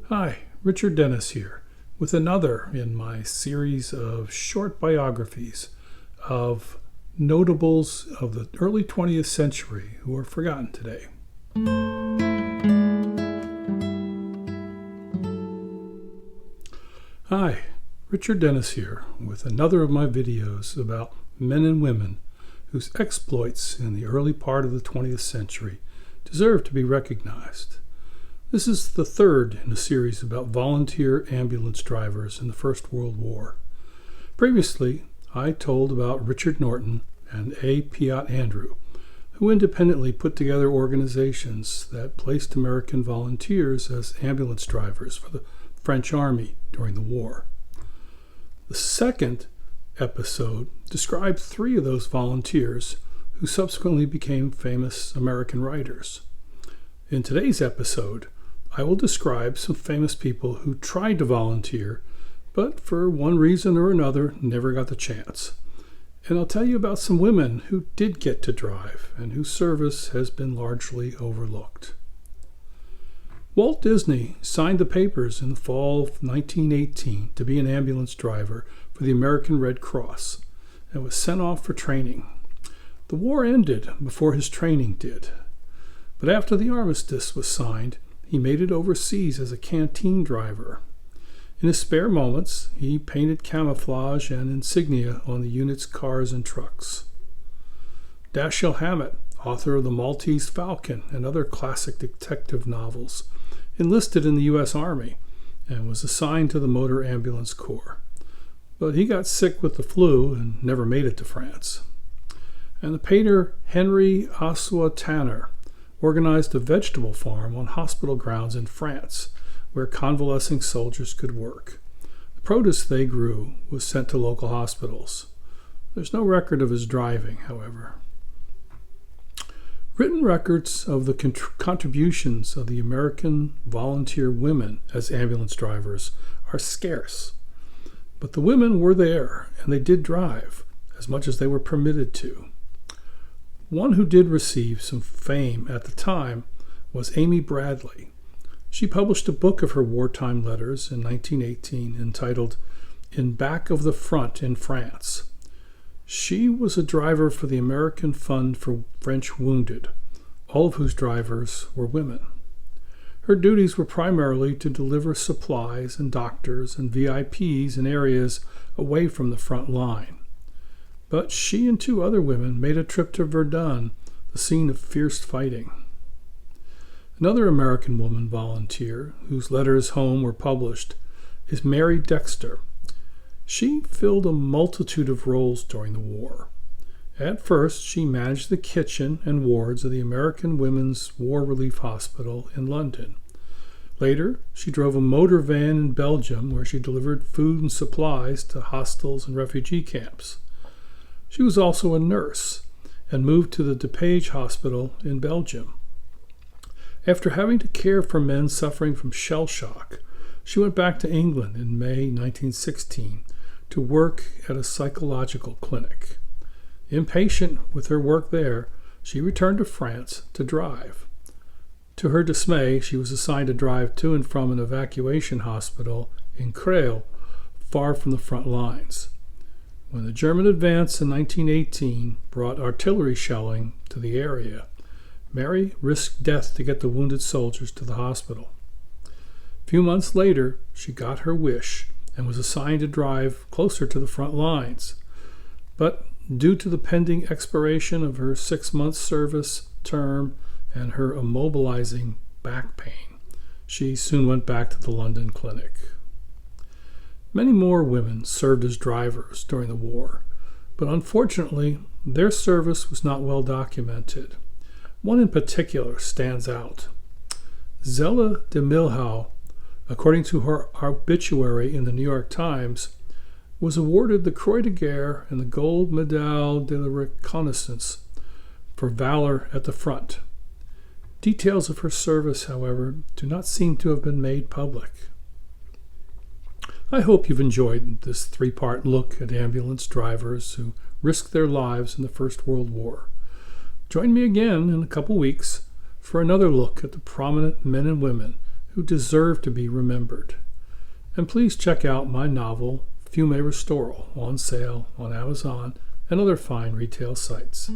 Hi, Richard Dennis here, with another in my series of short biographies of notables of the early 20th century who are forgotten today. Hi, Richard Dennis here, with another of my videos about men and women whose exploits in the early part of the 20th century deserve to be recognized. This is the third in a series about volunteer ambulance drivers in the First World War. Previously, I told about Richard Norton and A. Piatt Andrew, who independently put together organizations that placed American volunteers as ambulance drivers for the French Army during the war. The second episode described three of those volunteers who subsequently became famous American writers. In today's episode, I will describe some famous people who tried to volunteer, but for one reason or another never got the chance. And I'll tell you about some women who did get to drive and whose service has been largely overlooked. Walt Disney signed the papers in the fall of 1918 to be an ambulance driver for the American Red Cross and was sent off for training. The war ended before his training did, but after the Armistice was signed, he made it overseas as a canteen driver. In his spare moments, he painted camouflage and insignia on the unit's cars and trucks. Dashiell Hammet, author of the Maltese Falcon and other classic detective novels, enlisted in the U.S. Army and was assigned to the Motor Ambulance Corps. But he got sick with the flu and never made it to France. And the painter Henry Ossawa Tanner organized a vegetable farm on hospital grounds in France where convalescing soldiers could work. The produce they grew was sent to local hospitals. There's no record of his driving, however. Written records of the contributions of the American volunteer women as ambulance drivers are scarce. But the women were there, and they did drive, as much as they were permitted to. One who did receive some fame at the time was Amy Bradley. She published a book of her wartime letters in 1918 entitled In Back of the Front in France. She was a driver for the American Fund for French Wounded, all of whose drivers were women. Her duties were primarily to deliver supplies and doctors and VIPs in areas away from the front line. But she and two other women made a trip to Verdun, the scene of fierce fighting. Another American woman volunteer, whose letters home were published, is Mary Dexter. She filled a multitude of roles during the war. At first, she managed the kitchen and wards of the American Women's War Relief Hospital in London. Later, she drove a motor van in Belgium where she delivered food and supplies to hostels and refugee camps. She was also a nurse and moved to the DePage Hospital in Belgium. After having to care for men suffering from shell shock, she went back to England in May 1916 to work at a psychological clinic. Impatient with her work there, she returned to France to drive. To her dismay, she was assigned to drive to and from an evacuation hospital in Creil, far from the front lines. When the German advance in 1918 brought artillery shelling to the area, Mary risked death to get the wounded soldiers to the hospital. A few months later, she got her wish and was assigned to drive closer to the front lines. But due to the pending expiration of her 6-month service term and her immobilizing back pain, she soon went back to the London clinic. Many more women served as drivers during the war, but unfortunately, their service was not well documented. One in particular stands out. Zella de Milhau, according to her obituary in the New York Times, was awarded the Croix de Guerre and the Gold Médaille de la Reconnaissance for valor at the front. Details of her service, however, do not seem to have been made public. I hope you've enjoyed this 3-part look at ambulance drivers who risked their lives in the First World War. Join me again in a couple weeks for another look at the prominent men and women who who deserve to be remembered. And please check out my novel, Fiume Restoral, on sale on Amazon and other fine retail sites.